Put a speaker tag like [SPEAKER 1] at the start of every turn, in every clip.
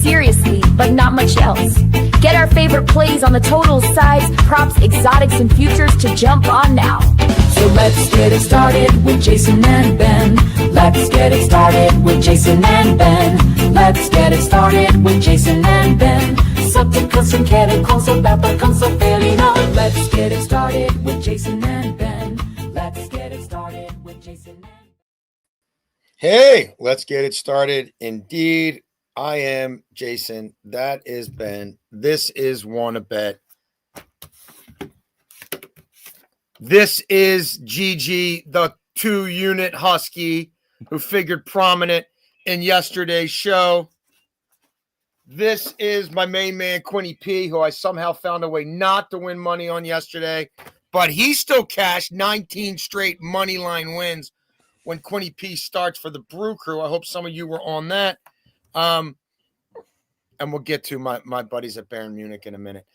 [SPEAKER 1] seriously, like not much else. Get our favorite plays on the totals, sides, props, exotics, and futures to jump on now.
[SPEAKER 2] So let's get it started with Jason and Ben. Let's get it started with Jason and Ben. Let's get it started with Jason and Ben. Subject som känner konstnärer kan så felina. Let's get it started with Jason and Ben. Let's get it started with Jason and Ben.
[SPEAKER 3] Hey, let's get it started. Indeed, I am Jason. That is Ben. This is Wanna Bet. This is Gigi, the 2-unit husky who figured prominent in yesterday's show. This is my main man, Quinny P, who I somehow found a way not to win money on yesterday, but he still cashed 19 straight money line wins when Quinny P starts for the Brew Crew. I hope some of you were on that. And we'll get to my buddies at Bayern Munich in a minute.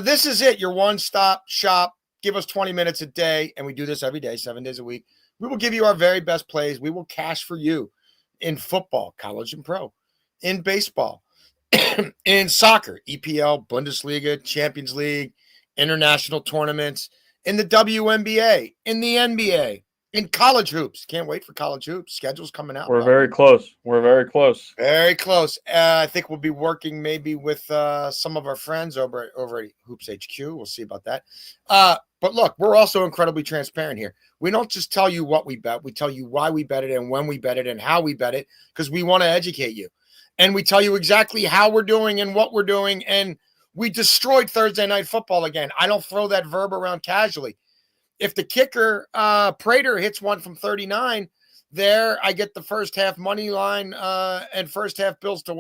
[SPEAKER 3] This is it, your one-stop shop. Give us 20 minutes a day, and we do this every day, 7 days a week. We will give you our very best plays. We will cash for you in football, college and pro, in baseball, in soccer, EPL, Bundesliga, Champions League, international tournaments, in the WNBA, in the NBA, in college hoops. Can't wait for college hoops. Schedule's coming out.
[SPEAKER 4] We're very close. We're very close.
[SPEAKER 3] Very close. I think we'll be working maybe with some of our friends over at Hoops HQ. We'll see about that. But look, we're also incredibly transparent here. We don't just tell you what we bet. We tell you why we bet it and when we bet it and how we bet it, because we want to educate you. And we tell you exactly how we're doing and what we're doing. And we destroyed Thursday Night Football again. I don't throw that verb around casually. If the kicker, Prater, hits one from 39, there I get the first half money line and first half Bills to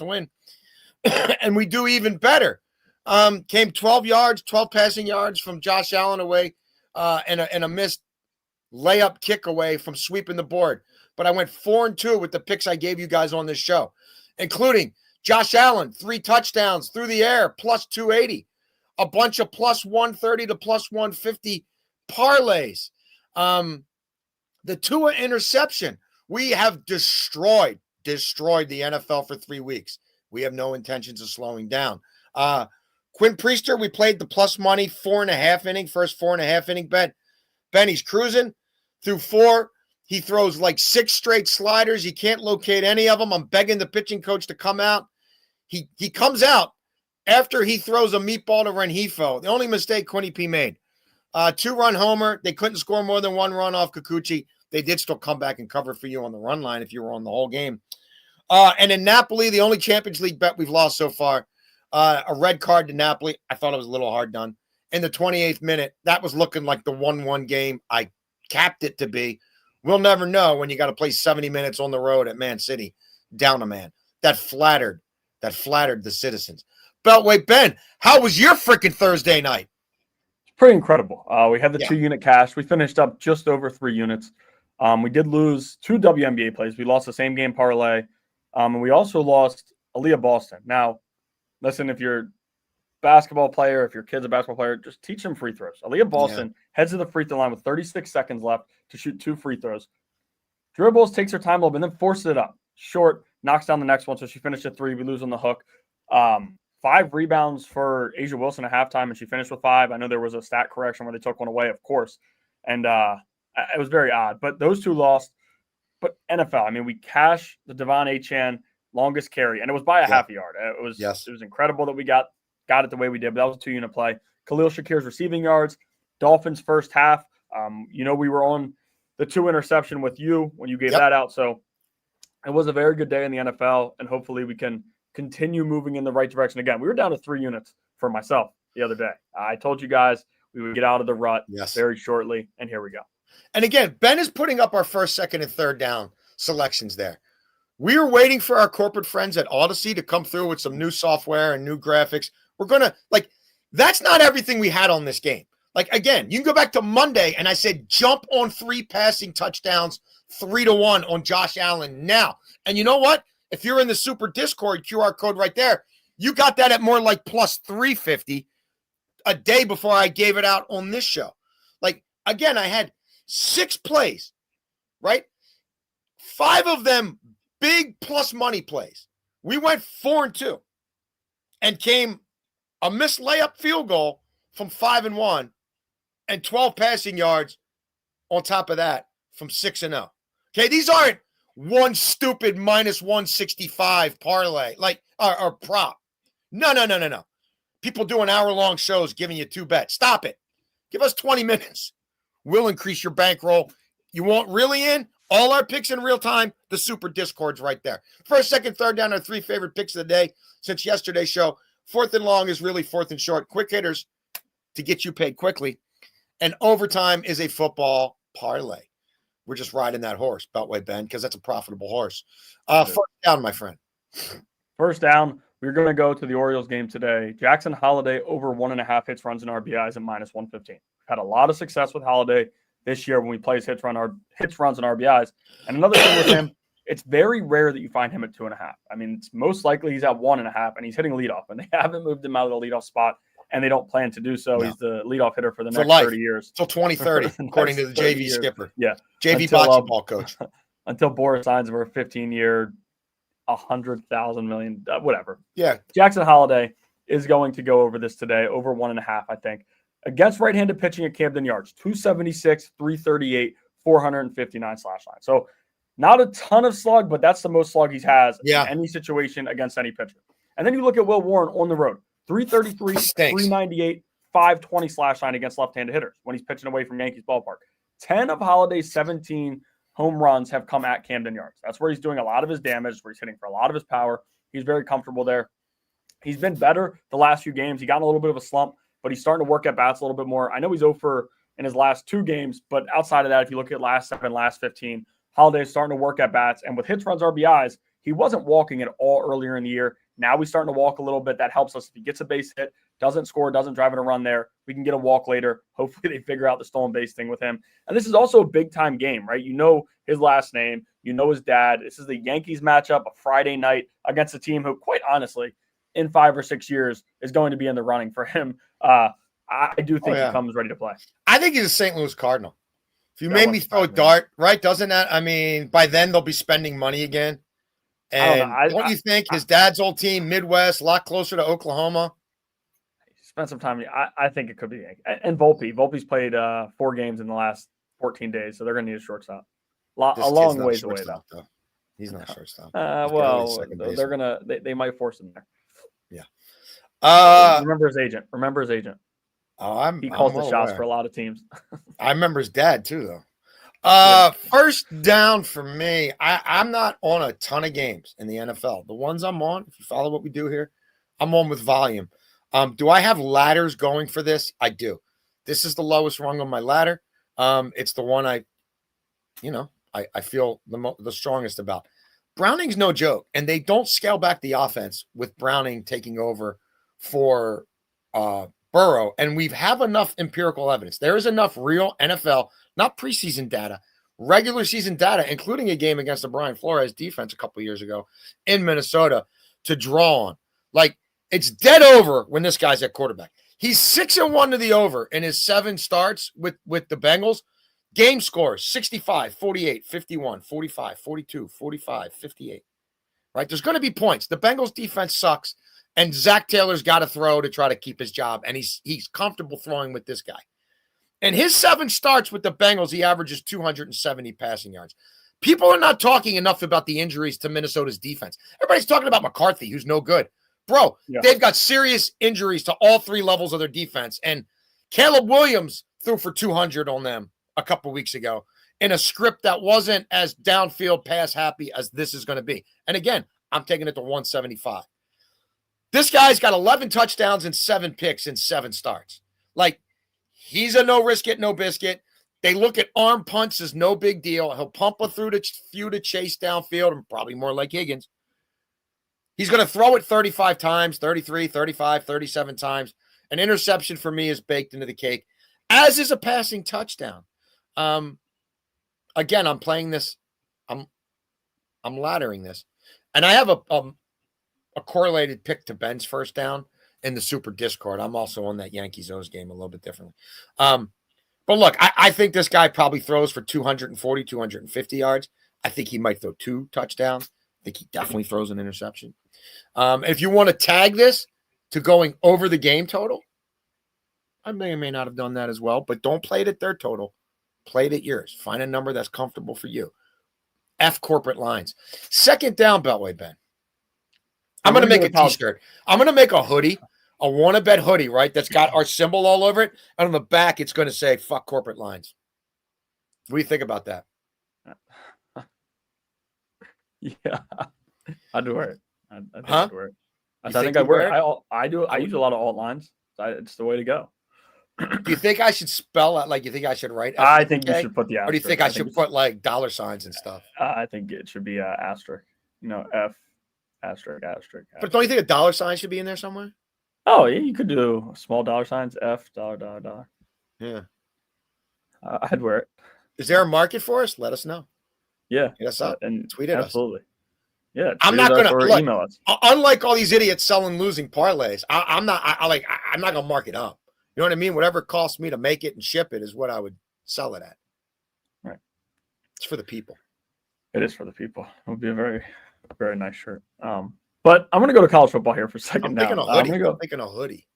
[SPEAKER 3] win. And we do even better. Came 12 passing yards from Josh Allen away and a missed layup kick away from sweeping the board. But I went 4-2 with the picks I gave you guys on this show, including Josh Allen, 3 touchdowns through the air, plus 280. A bunch of plus 130 to plus 150 parlays. The Tua interception. We have destroyed the NFL for 3 weeks. We have no intentions of slowing down. Quinn Priester, we played the plus money 4.5 inning, first 4.5 inning bet. Benny's cruising through 4. He throws like 6 straight sliders. He can't locate any of them. I'm begging the pitching coach to come out. He comes out after he throws a meatball to Rengifo. The only mistake Quinny P made. 2-run homer. They couldn't score more than 1 run off Kikuchi. They did still come back and cover for you on the run line if you were on the whole game. And in Napoli, the only Champions League bet we've lost so far, a red card to Napoli. I thought it was a little hard done. In the 28th minute, that was looking like the 1-1 game I capped it to be. We'll never know when you got to play 70 minutes on the road at Man City, down a man. That flattered the citizens. Beltway Ben, how was your freaking Thursday night?
[SPEAKER 4] Pretty incredible. We had the 2-unit cash. We finished up just over 3 units. We did lose 2 WNBA plays. We lost the same game parlay. And we also lost Aaliyah Boston. Now, listen, if you're a basketball player, if your kid's a basketball player, just teach them free throws. Aaliyah Boston heads to the free throw line with 36 seconds left to shoot 2 free throws. Dribbles, takes her time a little bit, and then forces it up. Short, knocks down the next one, so she finished at 3. We lose on the hook. 5 rebounds for Asia Wilson at halftime, and she finished with 5. I know there was a stat correction where they took one away, of course. And it was very odd. But those 2 lost. But NFL, I mean, we cashed the Devon Achane longest carry, and it was by a half a yard. It was incredible that we got it the way we did, but that was a 2-unit play. Khalil Shakir's receiving yards, Dolphins first half. We were on the 2 interception with you when you gave that out. So it was a very good day in the NFL, and hopefully we can continue moving in the right direction. Again, we were down to 3 units for myself the other day. I told you guys we would get out of the rut very shortly, and here we go.
[SPEAKER 3] And again, Ben is putting up our first, second, and third down selections there. We were waiting for our corporate friends at Odyssey to come through with some new software and new graphics. We're going to, that's not everything we had on this game. Again, you can go back to Monday, and I said jump on 3 passing touchdowns, 3-1 on Josh Allen now. And you know what? If you're in the Super Discord QR code right there, you got that at more like plus 350 a day before I gave it out on this show. Again, I had 6 plays, right? 5 of them big plus money plays We went 4-2 and came a missed layup field goal from 5-1 and 12 passing yards on top of that from 6-0. Okay, these aren't one stupid minus 165 parlay, like or prop. No. People doing hour-long shows giving you 2 bets. Stop it. Give us 20 minutes. We'll increase your bankroll. You want really in? All our picks in real time, the super Discord's right there. First, second, third down, our 3 favorite picks of the day since yesterday's show. Fourth and long is really fourth and short. Quick hitters to get you paid quickly. And overtime is a football parlay. We're just riding that horse, Beltway Ben, because that's a profitable horse. First down, my friend.
[SPEAKER 4] First down, we're going to go to the Orioles game today. Jackson Holiday over 1.5 hits, runs, and RBIs at minus 115. We've had a lot of success with Holiday this year when we plays hits, runs, and RBIs. And another thing with him, it's very rare that you find him at 2.5. I mean, it's most likely he's at 1.5, and he's hitting leadoff, and they haven't moved him out of the leadoff spot, and they don't plan to do so. No. He's the leadoff hitter for the next 30 years.
[SPEAKER 3] Until 2030, according to the JV years. Skipper.
[SPEAKER 4] Yeah.
[SPEAKER 3] JV bocce ball coach.
[SPEAKER 4] Until Boris signs him for a 15-year, 100,000 million, whatever.
[SPEAKER 3] Yeah.
[SPEAKER 4] Jackson Holiday is going to go over this today, over 1.5, I think. Against right-handed pitching at Camden Yards, 276, 338, 459 slash line. So not a ton of slug, but that's the most slug he has in any situation against any pitcher. And then you look at Will Warren on the road, 333, 398, 520 slash line against left-handed hitters when he's pitching away from Yankees ballpark. 10 of Holiday's 17 home runs have come at Camden Yards. That's where he's doing a lot of his damage, where he's hitting for a lot of his power. He's very comfortable there. He's been better the last few games. He got in a little bit of a slump, but he's starting to work at bats a little bit more. I know he's 0 in his last 2 games, but outside of that, if you look at last 7, last 15, Holiday's starting to work at bats. And with hits, runs, RBIs, he wasn't walking at all earlier in the year. Now he's starting to walk a little bit. That helps us. If he gets a base hit, doesn't score, doesn't drive in a run there, we can get a walk later. Hopefully they figure out the stolen base thing with him. And this is also a big-time game, right? You know his last name. You know his dad. This is the Yankees matchup, a Friday night against a team who, quite honestly, in 5 or 6 years is going to be in the running for him. I do think he comes ready to play.
[SPEAKER 3] I think he's a St. Louis Cardinal. If you made me throw a dart, right? Doesn't that? I mean, by then they'll be spending money again. And don't you think his dad's old team, Midwest, a lot closer to Oklahoma?
[SPEAKER 4] Spend some time. I think it could be. And Volpe. Volpe's played 4 games in the last 14 days, so they're going to need a shortstop. A long ways away, though.
[SPEAKER 3] He's not shortstop.
[SPEAKER 4] Well, they're going to – they might force him there.
[SPEAKER 3] Yeah.
[SPEAKER 4] Remember his agent. He calls the shots for a lot of teams.
[SPEAKER 3] I remember his dad, too, though. First down for me. I'm not on a ton of games in the NFL. The ones I'm on, if you follow what we do here, I'm on with volume. Do I have ladders going for this? I do. This is the lowest rung on my ladder. It's the one I feel the strongest about. Browning's no joke, and they don't scale back the offense with Browning taking over for Burrow. And we have enough empirical evidence. There is enough real NFL, not preseason data, regular season data, including a game against the Brian Flores defense a couple years ago in Minnesota to draw on. Like, it's dead over when this guy's at quarterback. He's 6-1 to the over in his 7 starts with the Bengals. Game scores 65, 48, 51, 45, 42, 45, 58. Right? There's going to be points. The Bengals defense sucks, and Zach Taylor's got to throw to try to keep his job, and he's comfortable throwing with this guy. In his 7 starts with the Bengals, he averages 270 passing yards. People are not talking enough about the injuries to Minnesota's defense. Everybody's talking about McCarthy, who's no good. Bro, They've got serious injuries to all 3 levels of their defense. And Caleb Williams threw for 200 on them a couple weeks ago in a script that wasn't as downfield pass happy as this is going to be. And again, I'm taking it to 175. This guy's got 11 touchdowns and 7 picks in 7 starts. Like, he's a no risk it, no biscuit. They look at arm punts as no big deal. He'll pump a few to chase downfield, and probably more like Higgins. He's going to throw it 35 times, 33, 35, 37 times. An interception for me is baked into the cake, as is a passing touchdown. Again, I'm playing this. I'm laddering this. And I have a correlated pick to Ben's first down in the Super Discord. I'm also on that Yankees-O's game a little bit differently. But look, I think this guy probably throws for 240, 250 yards. I think he might throw 2 touchdowns. I think he definitely throws an interception. If you want to tag this to going over the game total, I may or may not have done that as well, but don't play it at their total. Play it at yours. Find a number that's comfortable for you. F corporate lines. Second down, Beltway Ben. I'm going to make a t-shirt. I'm going to make a hoodie, a wanna-bet hoodie, right? That's got our symbol all over it. And on the back, it's going to say, fuck corporate lines. What do you think about that?
[SPEAKER 4] Yeah. I'd wear it. I think
[SPEAKER 3] Huh?
[SPEAKER 4] I'd wear it.
[SPEAKER 3] You
[SPEAKER 4] I think
[SPEAKER 3] think
[SPEAKER 4] I'd
[SPEAKER 3] you'd
[SPEAKER 4] wear
[SPEAKER 3] wear
[SPEAKER 4] it. I do. I use a lot of alt lines. It's the way to go.
[SPEAKER 3] Do you think I should spell out, like, you think I should write
[SPEAKER 4] I think you
[SPEAKER 3] FK?
[SPEAKER 4] should put the asterisk.
[SPEAKER 3] Or do you think I should put, like, dollar signs and stuff?
[SPEAKER 4] I think it should be asterisk. F asterisk.
[SPEAKER 3] But don't you think a dollar sign should be in there somewhere?
[SPEAKER 4] Oh yeah, you could do small dollar signs. F $.
[SPEAKER 3] Yeah.
[SPEAKER 4] I'd wear it.
[SPEAKER 3] Is there a market for us? Let us know.
[SPEAKER 4] Yeah.
[SPEAKER 3] Hit us up.
[SPEAKER 4] And
[SPEAKER 3] tweet at us.
[SPEAKER 4] absolutely. Yeah.
[SPEAKER 3] I'm
[SPEAKER 4] tweet
[SPEAKER 3] not
[SPEAKER 4] us
[SPEAKER 3] gonna
[SPEAKER 4] or
[SPEAKER 3] look,
[SPEAKER 4] email us.
[SPEAKER 3] Unlike all these idiots selling losing parlays, I'm not gonna mark it up. You know what I mean? Whatever it costs me to make it and ship it is what I would sell it at.
[SPEAKER 4] Right.
[SPEAKER 3] It's for the people.
[SPEAKER 4] It is for the people. It would be a very, very nice shirt. But I'm gonna go to college football here for a second.
[SPEAKER 3] I'm
[SPEAKER 4] now.
[SPEAKER 3] thinking a hoodie. I'm thinking a hoodie.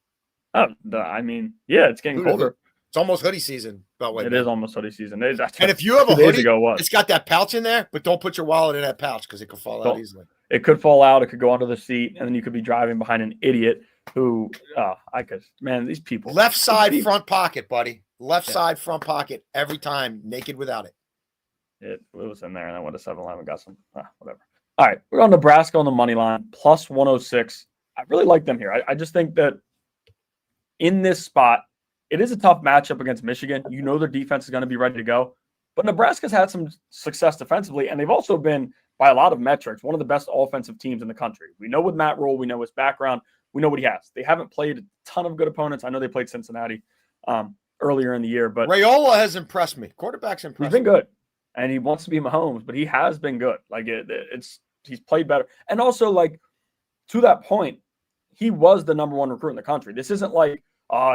[SPEAKER 4] I mean, yeah, it's getting colder.
[SPEAKER 3] It's almost hoodie season.
[SPEAKER 4] It is almost hoodie season.
[SPEAKER 3] And if you have a hoodie,
[SPEAKER 4] ago,
[SPEAKER 3] it's got that pouch in there, but don't put your wallet in that pouch because it could fall out easily.
[SPEAKER 4] It could fall out. It could go under the seat, and then you could be driving behind an idiot who, these people.
[SPEAKER 3] Left side front pocket, buddy. Left side front pocket every time, naked without it.
[SPEAKER 4] It was in there, and I went to 7-Eleven, got some, whatever. All right, we're on Nebraska on the money line, plus 106. I really like them here. I just think that in this spot, it is a tough matchup against Michigan. You know their defense is going to be ready to go. But Nebraska's had some success defensively, and they've also been, by a lot of metrics, one of the best offensive teams in the country. We know with Matt Rule, we know his background, we know what he has. They haven't played a ton of good opponents. I know they played Cincinnati earlier in the year, but
[SPEAKER 3] Raiola has impressed me. Quarterback's impressed
[SPEAKER 4] He's been good, and he wants to be Mahomes, but he has been good. Like he's played better, and also like to that point, he was the number one recruit in the country. This isn't like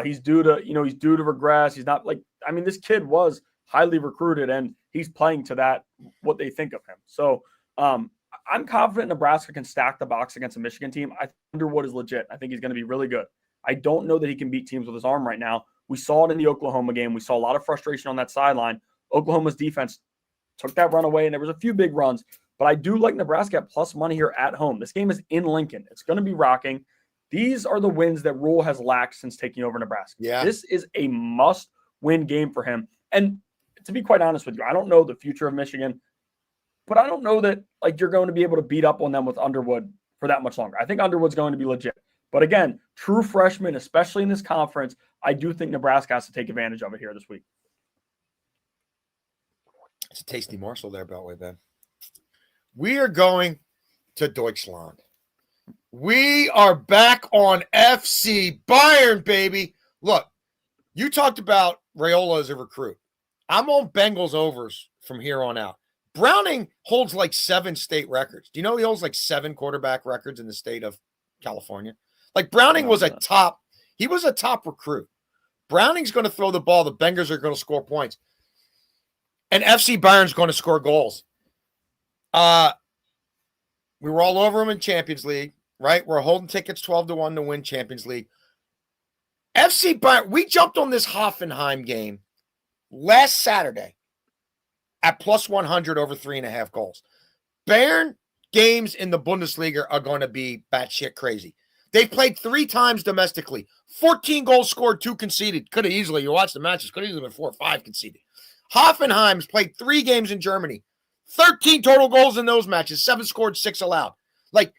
[SPEAKER 4] he's due to regress. He's not like, I mean, this kid was highly recruited and he's playing to that, what they think of him. So I'm confident Nebraska can stack the box against a Michigan team. I think Underwood is legit. I think he's going to be really good. I don't know that he can beat teams with his arm right now. We saw it in the Oklahoma game. We saw a lot of frustration on that sideline. Oklahoma's defense took that run away, and there was a few big runs. But I do like Nebraska at plus money here at home. This game is in Lincoln. It's going to be rocking. These are the wins that Rule has lacked since taking over Nebraska.
[SPEAKER 3] Yeah.
[SPEAKER 4] This is a must-win game for him. And to be quite honest with you, I don't know the future of Michigan, but I don't know that like you're going to be able to beat up on them with Underwood for that much longer. I think Underwood's going to be legit. But again, true freshman, especially in this conference, I do think Nebraska has to take advantage of it here this week.
[SPEAKER 3] It's a tasty morsel there, Beltway Ben. We are going to Deutschland. We are back on FC Bayern, baby. Look, you talked about Raiola as a recruit. I'm on Bengals overs from here on out. Browning holds like 7 state records. Do you know he holds like 7 quarterback records in the state of California? Like Browning was a top recruit. Browning's going to throw the ball. The Bengals are going to score points. And FC Bayern's going to score goals. We were all over them in Champions League, right? We're holding tickets 12-1 to win Champions League. FC Bayern, we jumped on this Hoffenheim game last Saturday at plus 100 over 3.5 goals. Bayern games in the Bundesliga are going to be batshit crazy. They've played 3 times domestically. 14 goals scored, 2 conceded. Could have easily, you watch the matches, could have easily been 4 or 5 conceded. Hoffenheim's played 3 games in Germany. 13 total goals in those matches. 7 scored, 6 allowed. Like,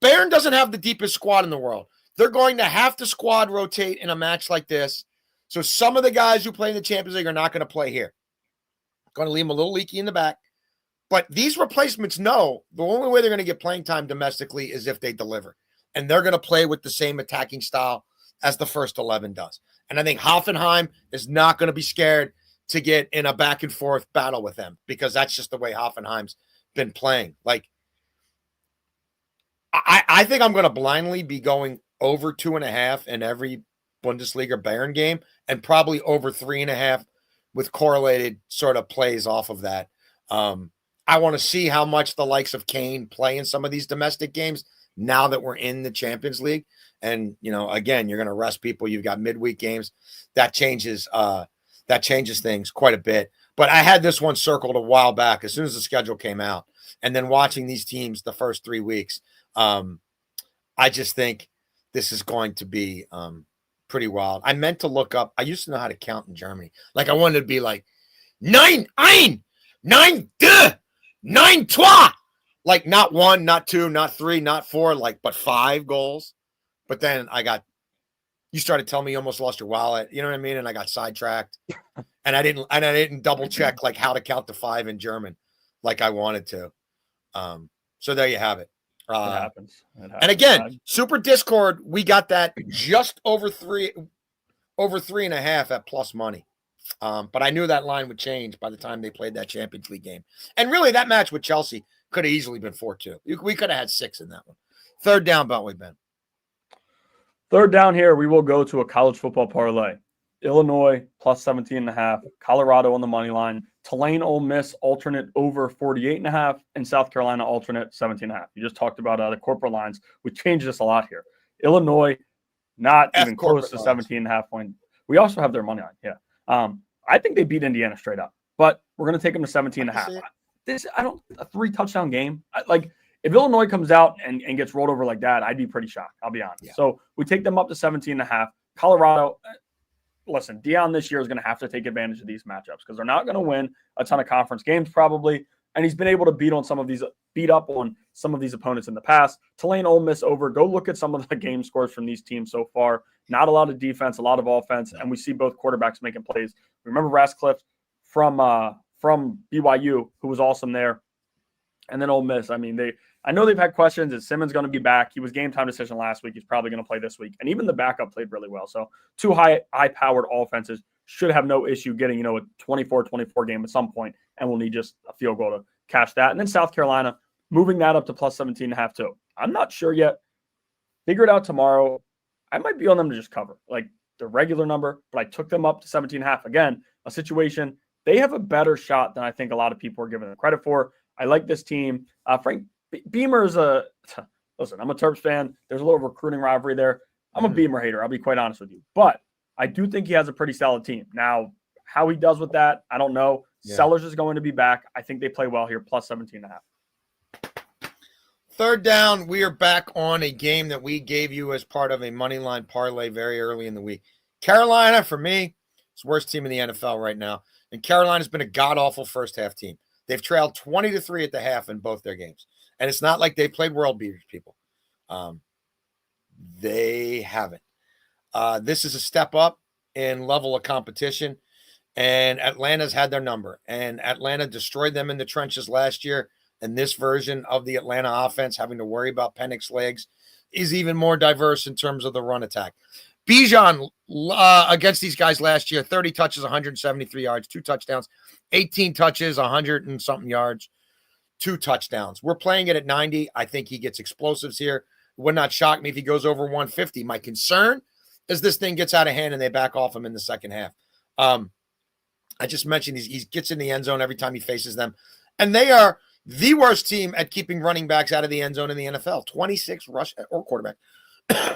[SPEAKER 3] Bayern doesn't have the deepest squad in the world. They're going to have to squad rotate in a match like this. So some of the guys who play in the Champions League are not going to play here. Going to leave them a little leaky in the back. But these replacements know the only way they're going to get playing time domestically is if they deliver. And they're going to play with the same attacking style as the first 11 does. And I think Hoffenheim is not going to be scared to get in a back and forth battle with them because that's just the way Hoffenheim's been playing. Like, I think I'm going to blindly be going over 2.5 in every Bundesliga Bayern game and probably over 3.5 with correlated sort of plays off of that. I want to see how much the likes of Kane play in some of these domestic games now that we're in the Champions League. And, again, you're going to rest people. You've got midweek games. That changes things quite a bit. But I had this one circled a while back as soon as the schedule came out. And then watching these teams the first 3 weeks, I just think this is going to be pretty wild. I meant to look up. I used to know how to count in Germany. Like I wanted to be like 9, 1, 9, 2, 9, 3. Like not 1, not 2, not 3, not 4, but 5 goals. But then you started telling me you almost lost your wallet. You know what I mean? And I got sidetracked. And I didn't double check like how to count to 5 in German like I wanted to. So there you have it.
[SPEAKER 4] It happens.
[SPEAKER 3] And again, Super Discord, we got that just over 3.5 at plus money. But I knew that line would change by the time they played that Champions League game. And really, that match with Chelsea could have easily been 4-2. We could have had 6 in that one. Third down, Beltway Ben.
[SPEAKER 4] Third down here, we will go to a college football parlay. Illinois plus 17.5, Colorado on the money line, Tulane Ole Miss alternate over 48.5, and South Carolina alternate 17.5. You just talked about the corporate lines. We changed this a lot here. Illinois not even close to 17.5 point. We also have their money line. Yeah. I think they beat Indiana straight up, but we're going to take them to 17.5. A 3 touchdown game. If Illinois comes out and gets rolled over like that, I'd be pretty shocked. I'll be honest. Yeah. So we take them up to 17.5. Colorado, listen, Deion this year is going to have to take advantage of these matchups because they're not going to win a ton of conference games probably. And he's been able to beat up on some of these opponents in the past. Tulane Ole Miss over. Go look at some of the game scores from these teams so far. Not a lot of defense, a lot of offense, and we see both quarterbacks making plays. Remember Ratcliffe from BYU, who was awesome there. And then Ole Miss. I know they've had questions. Is Simmons going to be back? He was game time decision last week. He's probably going to play this week. And even the backup played really well. So 2 high-powered offenses should have no issue getting, a 24-24 game at some point, and we'll need just a field goal to cash that. And then South Carolina, moving that up to plus 17.5 too. I'm not sure yet. Figure it out tomorrow. I might be on them to just cover, the regular number, but I took them up to 17.5. Again, a situation, they have a better shot than I think a lot of people are giving them credit for. I like this team. Frank Beamer is listen, I'm a Terps fan. There's a little recruiting rivalry there. I'm a Beamer hater. I'll be quite honest with you. But I do think he has a pretty solid team. Now, how he does with that, I don't know. Yeah. Sellers is going to be back. I think they play well here, plus 17.5.
[SPEAKER 3] Third down, we are back on a game that we gave you as part of a money line parlay very early in the week. Carolina, for me, is the worst team in the NFL right now. And Carolina's been a god-awful first-half team. They've trailed 20-3 at the half in both their games. And it's not like they played world beaters, people. They haven't. This is a step up in level of competition. And Atlanta's had their number. And Atlanta destroyed them in the trenches last year. And this version of the Atlanta offense, having to worry about Penix's legs, is even more diverse in terms of the run attack. Bijan against these guys last year, 30 touches, 173 yards, 2 touchdowns, 18 touches, 100 and something yards, 2 touchdowns. We're playing it at 90. I think he gets explosives here. It would not shock me if he goes over 150. My concern is this thing gets out of hand and they back off him in the second half. I just mentioned he gets in the end zone every time he faces them. And they are the worst team at keeping running backs out of the end zone in the NFL. 26 rush or quarterback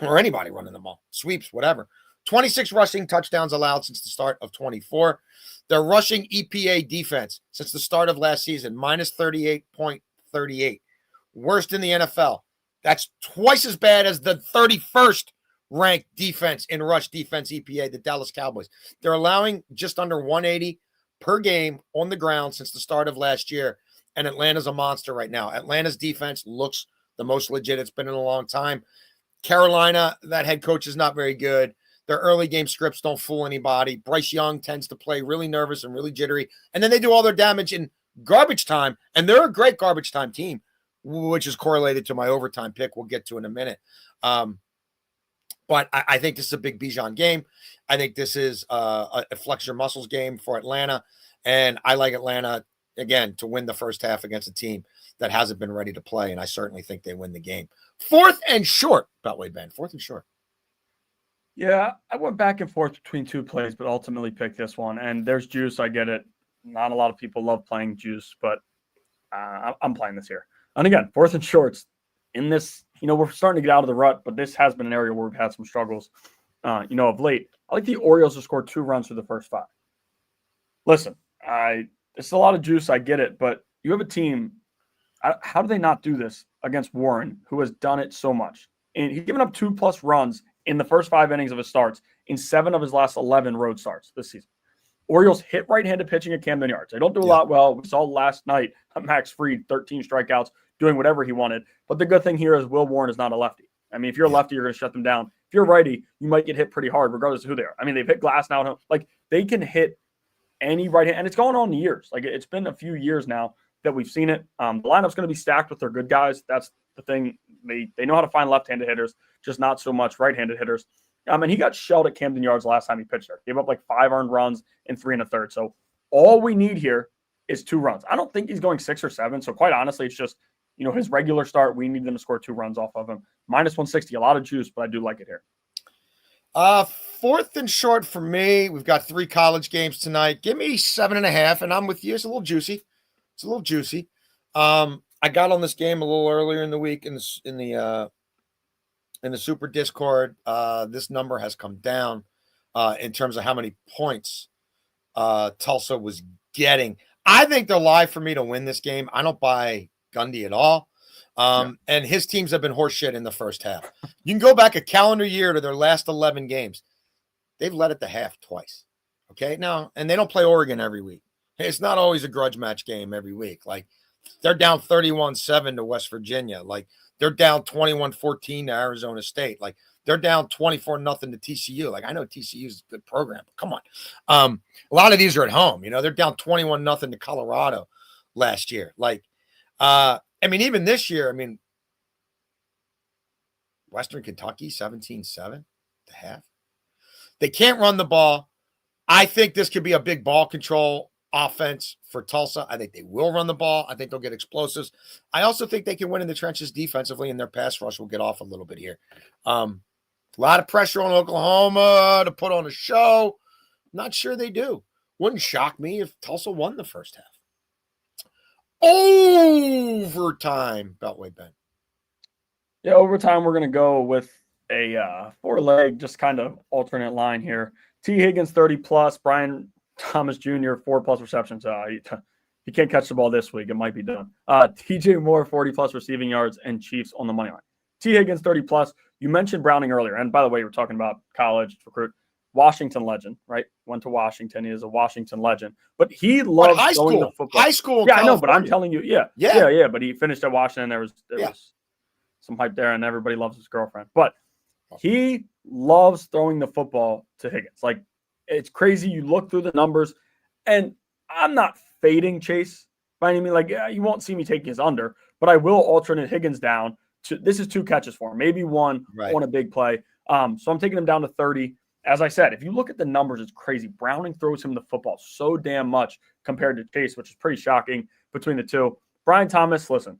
[SPEAKER 3] or anybody running the ball, sweeps, whatever. 26 rushing touchdowns allowed since the start of 24. Their rushing EPA defense since the start of last season, minus 38.38. Worst in the NFL. That's twice as bad as the 31st ranked defense in rush defense EPA, the Dallas Cowboys. They're allowing just under 180 per game on the ground since the start of last year. And Atlanta's a monster right now. Atlanta's defense looks the most legit it's been in a long time. Carolina, that head coach is not very good. Their early game scripts don't fool anybody. Bryce Young tends to play really nervous and really jittery. And then they do all their damage in garbage time. And they're a great garbage time team, which is correlated to my overtime pick we'll get to in a minute. But I think this is a big Bijan game. I think this is a flex your muscles game for Atlanta. And I like Atlanta, again, to win the first half against a team that hasn't been ready to play. And I certainly think they win the game. 4th and short, Beltway Ben. 4th and short.
[SPEAKER 4] Yeah, I went back and forth between 2 plays, but ultimately picked this one. And there's juice. I get it. Not a lot of people love playing juice, but I'm playing this here. And again, 4th and shorts in this, we're starting to get out of the rut, but this has been an area where we've had some struggles, of late. I like the Orioles to score 2 runs through the first 5. Listen, it's a lot of juice. I get it, but you have a team. How do they not do this against Warren, who has done it so much? And he's given up 2+ runs in the first 5 innings of his starts in 7 of his last 11 road starts this season. Orioles hit right-handed pitching at Camden Yards. They don't do a lot well. We saw last night Max Fried, 13 strikeouts, doing whatever he wanted. But the good thing here is Will Warren is not a lefty. I mean, if you're a lefty, you're going to shut them down. If you're a righty, you might get hit pretty hard, regardless of who they are. I mean, they've hit Glass now. Like, they can hit any right hand, and it's going on years. Like, it's been a few years now that we've seen it. The lineup's going to be stacked with their good guys. That's the thing. They know how to find left-handed hitters, just not so much right-handed hitters. And he got shelled at Camden Yards last time he pitched there. Gave up like 5 earned runs in 3 1/3. So all we need here is 2 runs. I don't think he's going 6 or 7. So quite honestly, it's just, his regular start. We need them to score 2 runs off of him. -160, a lot of juice, but I do like it here.
[SPEAKER 3] 4th and short for me. We've got 3 college games tonight. Give me 7.5, and I'm with you. It's a little juicy. I got on this game a little earlier in the week in the Super Discord. This number has come down in terms of how many points Tulsa was getting. I think they're live for me to win this game. I don't buy Gundy at all. And his teams have been horseshit in the first half. You can go back a calendar year to their last 11 games. They've led at the half twice. Okay. Now, and they don't play Oregon every week. It's not always a grudge match game every week. Like, they're down 31-7 to West Virginia. Like, they're down 21-14 to Arizona State. Like, they're down 24-0 to TCU. Like, I know TCU is a good program, but come on. A lot of these are at home. They're down 21-0 to Colorado last year. Like, even this year, Western Kentucky, 17-7 to half. They can't run the ball. I think this could be a big ball control offense for Tulsa. I think they will run the ball. I think they'll get explosives. I also think they can win in the trenches defensively, and their pass rush will get off a little bit here. A lot of pressure on Oklahoma to put on a show. Not sure they do. Wouldn't shock me if Tulsa won the first half. Overtime, Beltway Ben.
[SPEAKER 4] Yeah, overtime, we're going to go with a 4-leg, just kind of alternate line here. T. Higgins, 30+. Brian Thomas Jr., 4+ receptions. He can't catch the ball this week. It might be done. TJ Moore, 40+ receiving yards, and Chiefs on the money line. T. Higgins, 30+. You mentioned Browning earlier. And by the way, you were talking about college recruit. Washington legend, right? Went to Washington. He is a Washington legend. But he loves throwing the football.
[SPEAKER 3] High school.
[SPEAKER 4] Yeah, I know, but I'm telling you, yeah. But he finished at Washington. There was some hype there, and everybody loves his girlfriend. But he loves throwing the football to Higgins. Like, it's crazy. You look through the numbers, and I'm not fading Chase by any means. Like, you won't see me taking his under, but I will alternate Higgins down to, this is 2 catches for him, maybe 1 on a big play. So I'm taking him down to 30. As I said, if you look at the numbers, it's crazy. Browning throws him the football so damn much compared to Chase, which is pretty shocking between the two. Brian Thomas, listen,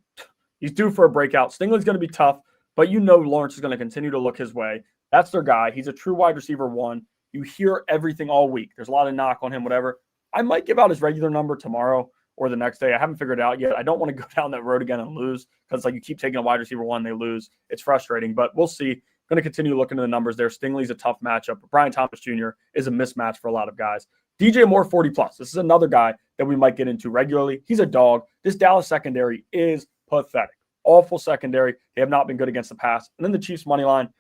[SPEAKER 4] he's due for a breakout. Stingley's going to be tough, but Lawrence is going to continue to look his way. That's their guy. He's a true wide receiver 1. You hear everything all week. There's a lot of knock on him, whatever. I might give out his regular number tomorrow or the next day. I haven't figured it out yet. I don't want to go down that road again and lose because, you keep taking a wide receiver 1, they lose. It's frustrating, but we'll see. Going to continue looking at the numbers there. Stingley's a tough matchup, but Brian Thomas Jr. is a mismatch for a lot of guys. DJ Moore, 40+. This is another guy that we might get into regularly. He's a dog. This Dallas secondary is pathetic. Awful secondary. They have not been good against the pass. And then the Chiefs' money line.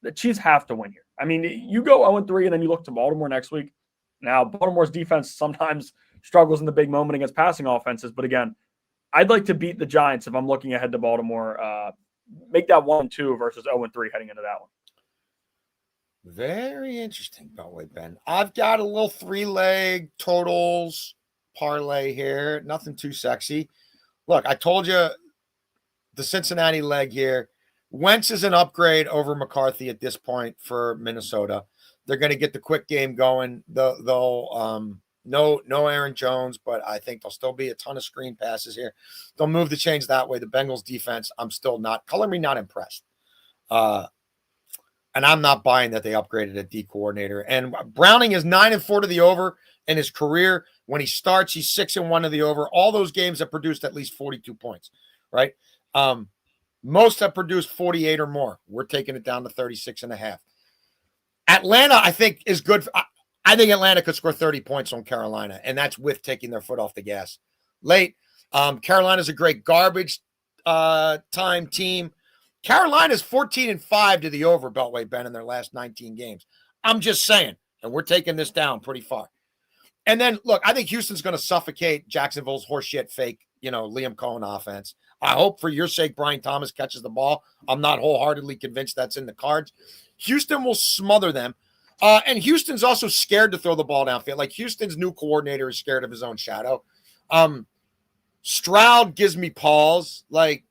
[SPEAKER 4] The Chiefs have to win here. You go 0-3, and then you look to Baltimore next week. Now, Baltimore's defense sometimes struggles in the big moment against passing offenses. But again, I'd like to beat the Giants if I'm looking ahead to Baltimore. Make that 1-2 versus 0-3 heading into that one.
[SPEAKER 3] Very interesting, Beltway Ben. I've got a little 3-leg totals parlay here. Nothing too sexy. Look, I told you the Cincinnati leg here. Wentz is an upgrade over McCarthy at this point for Minnesota. They're going to get the quick game going. They'll no Aaron Jones, but I think there'll still be a ton of screen passes here. They'll move the chains that way. The Bengals defense, I'm still not impressed. And I'm not buying that they upgraded a D coordinator. And Browning is 9-4 to the over in his career. When he starts, he's 6-1 to the over. All those games have produced at least 42 points, right? Most have produced 48 or more. We're taking it down to 36.5. Atlanta, I think, is good. I think Atlanta could score 30 points on Carolina, and that's with taking their foot off the gas late. Carolina's a great garbage time team. Carolina's 14-5 to the over, Beltway Ben, in their last 19 games. I'm just saying, and we're taking this down pretty far. And then, look, I think Houston's going to suffocate Jacksonville's horseshit fake, Liam Cohen offense. I hope for your sake Brian Thomas catches the ball. I'm not wholeheartedly convinced that's in the cards. Houston will smother them. And Houston's also scared to throw the ball downfield. Like, Houston's new coordinator is scared of his own shadow. Stroud gives me pause. Like,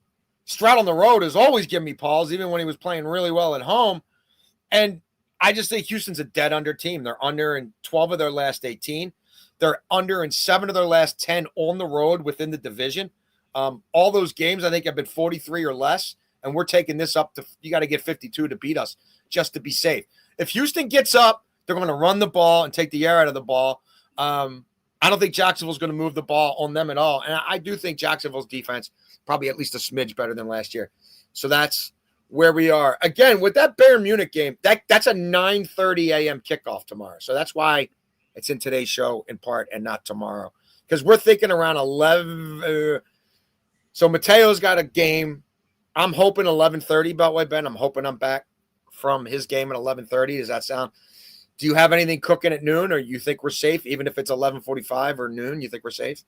[SPEAKER 3] Stroud on the road has always given me pause, even when he was playing really well at home. And I just think Houston's a dead under team. They're under in 12 of their last 18. They're under in 7 of their last 10 on the road within the division. All those games, I think, have been 43 or less. And we're taking this up to, you got to get 52 to beat us just to be safe. If Houston gets up, they're going to run the ball and take the air out of the ball. I don't think Jacksonville's going to move the ball on them at all. And I do think Jacksonville's defense probably at least a smidge better than last year. So that's where we are. Again, with that Bayern Munich game, that's a 9:30 a.m. kickoff tomorrow. So that's why it's in today's show in part and not tomorrow. Because we're thinking around 11. So Mateo's got a game. I'm hoping 11:30, Beltway Ben. I'm hoping I'm back from his game at 11:30. Does that sound? Do you have anything cooking at noon, or you think we're safe, even if it's 11:45 or noon? You think we're safe?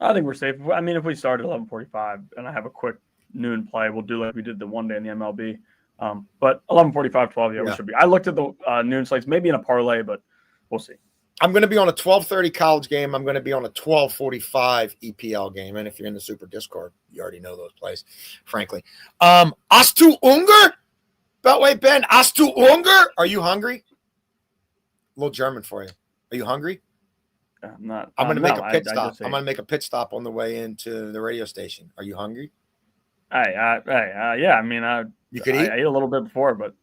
[SPEAKER 4] I think we're safe. I mean, if we start at 11:45 and I have a quick noon play, we'll do like we did the one day in the MLB. But 11:45, 12, yeah, we should be. I looked at the noon slates, maybe in a parlay, but we'll see. I'm
[SPEAKER 3] going to be on a 12:30 college game. I'm going to be on a 12:45 EPL game. And if you're in the Super Discord, you already know those plays, frankly. Astu Unger? Beltway Ben, Astu Unger? Are you hungry? A little German for you. Are you hungry?
[SPEAKER 4] I'm not.
[SPEAKER 3] I'm going to make a pit stop. I'm going to make a pit stop on the way into the radio station. Are you hungry?
[SPEAKER 4] Yeah. I mean,
[SPEAKER 3] you could eat.
[SPEAKER 4] I ate a little bit before, but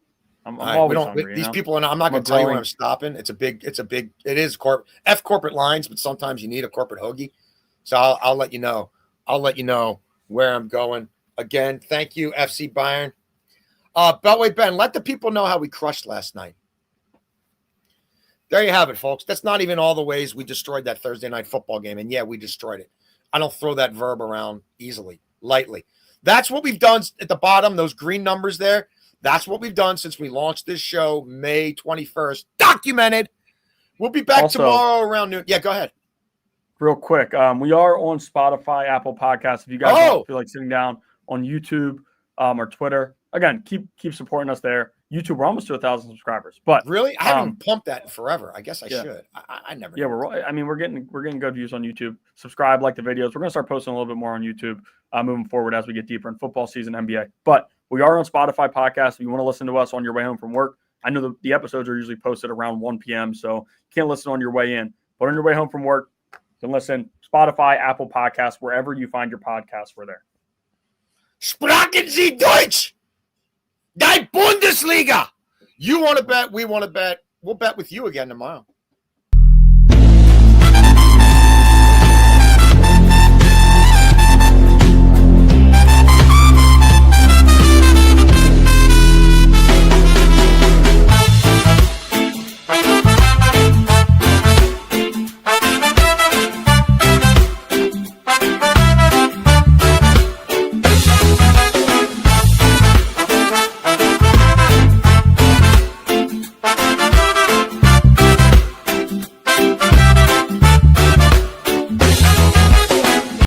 [SPEAKER 4] I'm always hungry.
[SPEAKER 3] These people, and I'm not going to tell you where I'm stopping. It is corporate lines, but sometimes you need a corporate hoagie. So I'll let you know. I'll let you know where I'm going. Again, thank you, FC Bayern. Beltway Ben, let the people know how we crushed last night. There you have it, folks. That's not even all the ways we destroyed that Thursday night football game. And yeah, we destroyed it. I don't throw that verb around easily, lightly. That's what we've done at the bottom, those green numbers there. That's what we've done since we launched this show May 21st. Documented. We'll be back tomorrow around noon. Yeah, go ahead.
[SPEAKER 4] Real quick. We are on Spotify, Apple Podcasts. If you guys don't feel like sitting down on YouTube or Twitter, again, keep supporting us there. YouTube, we're almost to 1,000 subscribers. But
[SPEAKER 3] really, I haven't pumped that in forever. I guess I should. I never.
[SPEAKER 4] Yeah, we're getting good views on YouTube. Subscribe, like the videos. We're gonna start posting a little bit more on YouTube moving forward as we get deeper in football season, NBA. But we are on Spotify podcast. If you want to listen to us on your way home from work, I know the episodes are usually posted around 1 p.m., so you can't listen on your way in. But on your way home from work, you can listen Spotify, Apple Podcasts, wherever you find your podcasts. We're there.
[SPEAKER 3] Sprachen Sie Deutsch? Die Bundesliga. You want to bet? We want to bet. We'll bet with you again tomorrow.